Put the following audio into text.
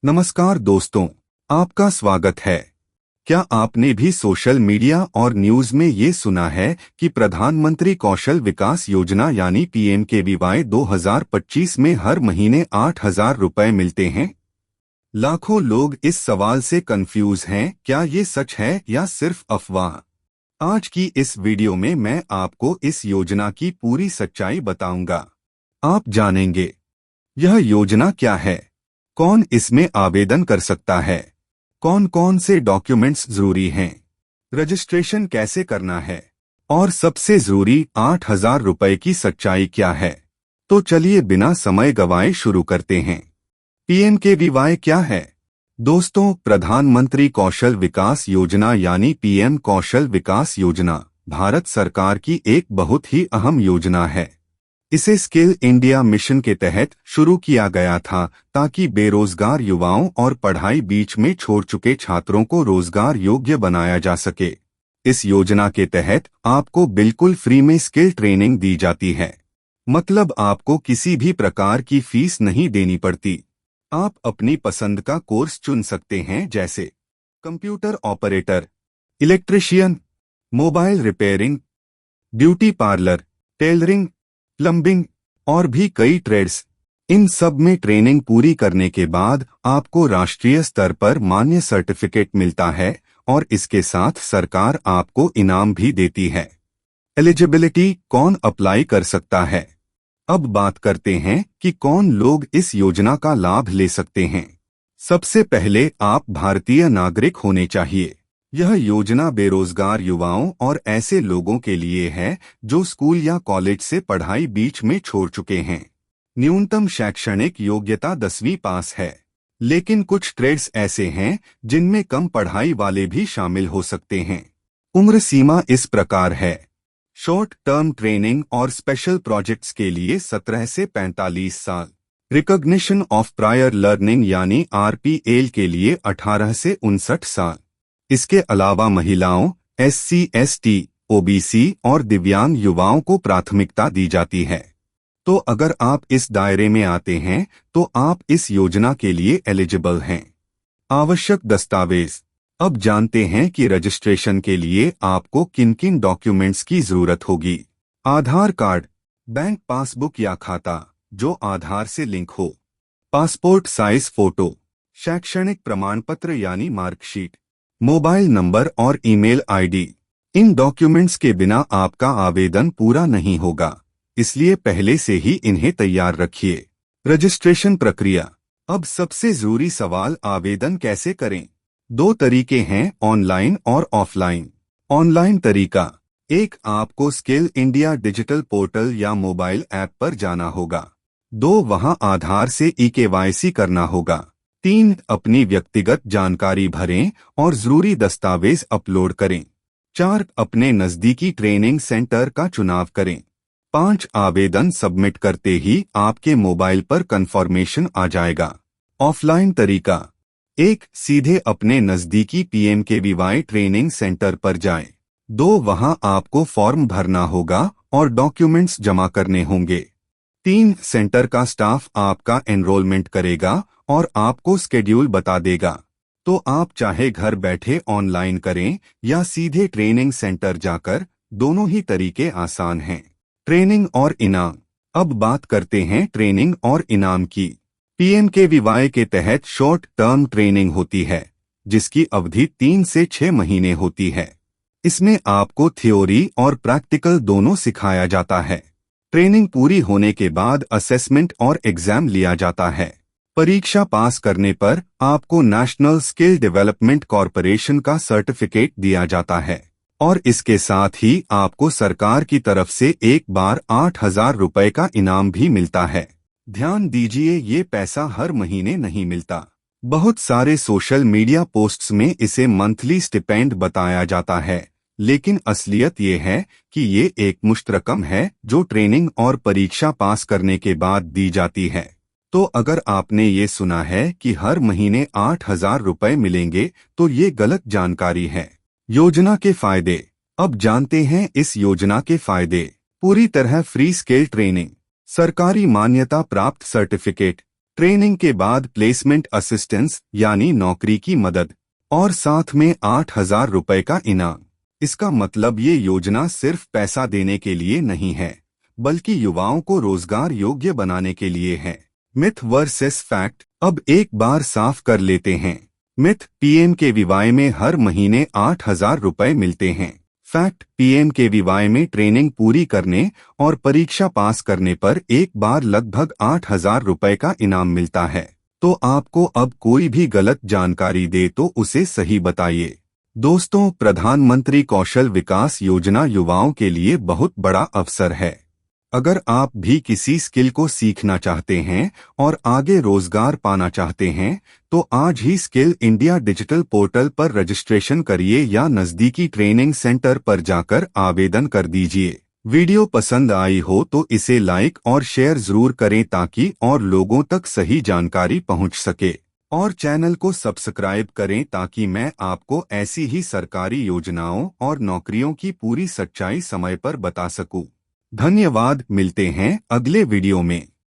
नमस्कार दोस्तों, आपका स्वागत है। क्या आपने भी सोशल मीडिया और न्यूज में ये सुना है कि प्रधानमंत्री कौशल विकास योजना यानी PMKVY 2025 में हर महीने 8,000 रुपए मिलते हैं? लाखों लोग इस सवाल से कंफ्यूज हैं, क्या ये सच है या सिर्फ अफवाह? आज की इस वीडियो में मैं आपको इस योजना की पूरी सच्चाई बताऊंगा। आप जानेंगे यह योजना क्या है, कौन इसमें आवेदन कर सकता है, कौन कौन से डॉक्यूमेंट्स जरूरी हैं, रजिस्ट्रेशन कैसे करना है और सबसे जरूरी 8,000 रुपए की सच्चाई क्या है। तो चलिए बिना समय गवाए शुरू करते हैं। PMKVY क्या है? दोस्तों, प्रधानमंत्री कौशल विकास योजना यानी PM कौशल विकास योजना भारत सरकार की एक बहुत ही अहम योजना है। इसे स्किल इंडिया मिशन के तहत शुरू किया गया था ताकि बेरोजगार युवाओं और पढ़ाई बीच में छोड़ चुके छात्रों को रोजगार योग्य बनाया जा सके। इस योजना के तहत आपको बिल्कुल फ्री में स्किल ट्रेनिंग दी जाती है, मतलब आपको किसी भी प्रकार की फीस नहीं देनी पड़ती। आप अपनी पसंद का कोर्स चुन सकते हैं, जैसे computer operator, electrician, mobile repairing, beauty parlour, tailoring, plumbing और भी कई ट्रेड्स। इन सब में ट्रेनिंग पूरी करने के बाद आपको राष्ट्रीय स्तर पर मान्य सर्टिफिकेट मिलता है और इसके साथ सरकार आपको इनाम भी देती है। एलिजिबिलिटी, कौन अप्लाई कर सकता है? अब बात करते हैं कि कौन लोग इस योजना का लाभ ले सकते हैं। सबसे पहले आप भारतीय नागरिक होने चाहिए। यह योजना बेरोजगार युवाओं और ऐसे लोगों के लिए है जो स्कूल या कॉलेज से पढ़ाई बीच में छोड़ चुके हैं। न्यूनतम शैक्षणिक योग्यता 10वीं पास है, लेकिन कुछ ट्रेड्स ऐसे हैं जिनमें कम पढ़ाई वाले भी शामिल हो सकते हैं। उम्र सीमा इस प्रकार है: शॉर्ट टर्म ट्रेनिंग और स्पेशल प्रोजेक्ट्स के लिए 17 से 45 साल, रिकॉग्निशन ऑफ प्रायर लर्निंग यानी RPL के लिए 18 से 59 साल। इसके अलावा महिलाओं, SC, ST, OBC और दिव्यांग युवाओं को प्राथमिकता दी जाती है। तो अगर आप इस दायरे में आते हैं तो आप इस योजना के लिए एलिजिबल हैं। आवश्यक दस्तावेज। अब जानते हैं कि रजिस्ट्रेशन के लिए आपको किन किन डॉक्यूमेंट्स की जरूरत होगी। आधार कार्ड, बैंक पासबुक या खाता जो आधार से लिंक हो, पासपोर्ट साइज फोटो, शैक्षणिक प्रमाण पत्र यानी मार्कशीट, मोबाइल नंबर और ईमेल ID। इन डॉक्यूमेंट्स के बिना आपका आवेदन पूरा नहीं होगा, इसलिए पहले से ही इन्हें तैयार रखिए। रजिस्ट्रेशन प्रक्रिया। अब सबसे जरूरी सवाल, आवेदन कैसे करें? 2 तरीके हैं, ऑनलाइन और ऑफलाइन। ऑनलाइन तरीका: 1, आपको स्किल इंडिया डिजिटल पोर्टल या मोबाइल ऐप पर जाना होगा। 2, वहां आधार से eKYC करना होगा। 3, अपनी व्यक्तिगत जानकारी भरें और जरूरी दस्तावेज अपलोड करें। 4, अपने नजदीकी ट्रेनिंग सेंटर का चुनाव करें। 5, आवेदन सबमिट करते ही आपके मोबाइल पर कंफर्मेशन आ जाएगा। ऑफलाइन तरीका: 1, सीधे अपने नजदीकी PMKVY ट्रेनिंग सेंटर पर जाएं। 2, वहां आपको फॉर्म भरना होगा और डॉक्यूमेंट्स जमा करने होंगे। 3, सेंटर का स्टाफ आपका एनरोलमेंट करेगा और आपको स्केड्यूल बता देगा। तो आप चाहे घर बैठे ऑनलाइन करें या सीधे ट्रेनिंग सेंटर जाकर, दोनों ही तरीके आसान हैं। ट्रेनिंग और इनाम। अब बात करते हैं ट्रेनिंग और इनाम की। PMKVY के तहत शॉर्ट टर्म ट्रेनिंग होती है, जिसकी अवधि 3 से 6 महीने होती है। इसमें आपको थ्योरी और प्रैक्टिकल दोनों सिखाया जाता है। ट्रेनिंग पूरी होने के बाद असेसमेंट और एग्जाम लिया जाता है। परीक्षा पास करने पर आपको नेशनल स्किल डेवलपमेंट कॉरपोरेशन का सर्टिफिकेट दिया जाता है और इसके साथ ही आपको सरकार की तरफ से एक बार 8,000 रुपए का इनाम भी मिलता है। ध्यान दीजिए, ये पैसा हर महीने नहीं मिलता। बहुत सारे सोशल मीडिया पोस्ट्स में इसे मंथली स्टिपेंड बताया जाता है, लेकिन असलियत ये है कि ये एक मुश्त रकम है जो ट्रेनिंग और परीक्षा पास करने के बाद दी जाती है। तो अगर आपने ये सुना है कि हर महीने 8,000 रुपए मिलेंगे तो ये गलत जानकारी है। योजना के फायदे। अब जानते हैं इस योजना के फायदे। पूरी तरह फ्री स्किल ट्रेनिंग, सरकारी मान्यता प्राप्त सर्टिफिकेट, ट्रेनिंग के बाद प्लेसमेंट असिस्टेंस यानी नौकरी की मदद और साथ में 8,000 रुपए का इनाम। इसका मतलब ये योजना सिर्फ पैसा देने के लिए नहीं है, बल्कि युवाओं को रोजगार योग्य बनाने के लिए है। मिथ वर्सेस फैक्ट, अब एक बार साफ कर लेते हैं। मिथ, पीएमकेवीवाई में हर महीने 8,000 रुपए मिलते हैं। फैक्ट, पीएमकेवीवाई में ट्रेनिंग पूरी करने और परीक्षा पास करने पर एक बार लगभग 8,000 रुपए का इनाम मिलता है। तो आपको अब कोई भी गलत जानकारी दे तो उसे सही बताइए। दोस्तों, प्रधानमंत्री कौशल विकास योजना युवाओं के लिए बहुत बड़ा अवसर है। अगर आप भी किसी स्किल को सीखना चाहते हैं और आगे रोजगार पाना चाहते हैं, तो आज ही स्किल इंडिया डिजिटल पोर्टल पर रजिस्ट्रेशन करिए या नजदीकी ट्रेनिंग सेंटर पर जाकर आवेदन कर दीजिए। वीडियो पसंद आई हो तो इसे लाइक और शेयर जरूर करें ताकि और लोगों तक सही जानकारी पहुंच सके। और चैनल को सब्सक्राइब करें ताकि मैं आपको ऐसी ही सरकारी योजनाओं और नौकरियों की पूरी सच्चाई समय पर बता सकूं। धन्यवाद, मिलते हैं अगले वीडियो में।